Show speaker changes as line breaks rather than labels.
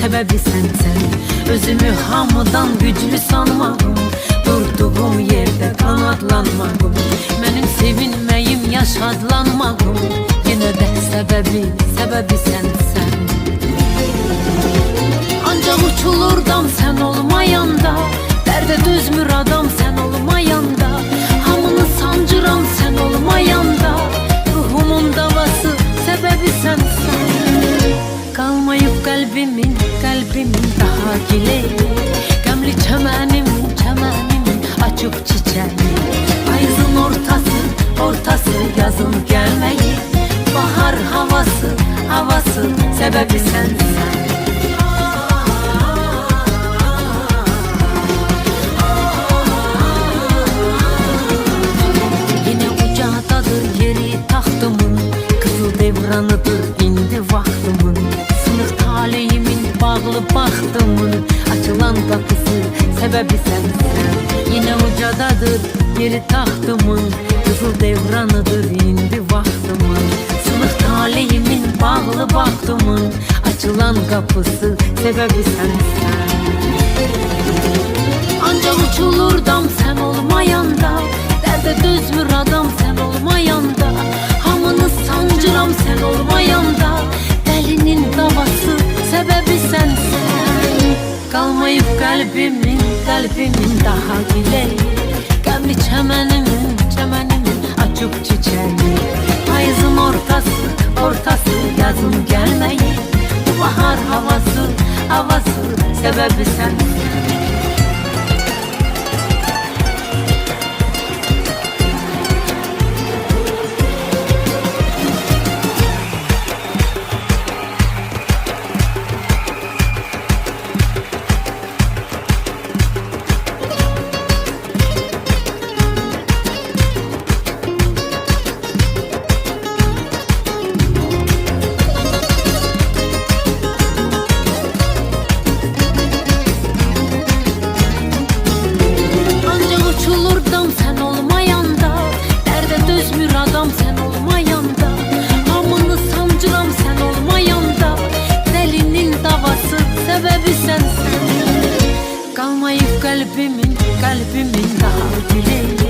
sebebi sensen. Özümü hamıdan güclü sanmağım, durduğum yerde kanatlanmağım. Benim sevinmeyim, yaşadlanmağım, yine de sebebi sensen. Ancak uçulurdam sen olmayanda, derde düzmür adam sen olmayanda. Hamını sancıram sen olmayanda, ruhumun davası sebebi sensen. Kalmayıp kalbimin daha gileyi, gemli çemenimin açıp çiçeği. Ayızın ortası yazın gelmeyi, bahar havası sebebi sensen. Yine ucadadır yeri taxtımın, kızıl devranıdır indi vaxtımın. Sınık taleyimin bağlı baxtımın, açılan kapısı sebebi sensen. Yine ucadadır yeri taxtımın, kızıl devranıdır indi vaxtımın. Sınık taleyimin bağlı baxtımın, açılan kapısı sebebi sensen. Ancak uçulurdam sen olmayanda, derde düzmür adam sen olmayanda. Hamını sancıram sen olmayanda, delinin davası sebebi sensen. Kalmayıp kalbimin daha gileyi, gemli çemenimin açıp çiçeği. Ayızın ortası yazın gelmeyi, bahar havası sebebi sensin. Sen olmayanda, derde düzmür adam sen olmayanda. Hamını sancıram sen olmayanda, delinin davası sebebi sensin. Kalmayıp kalbimin daha dileği,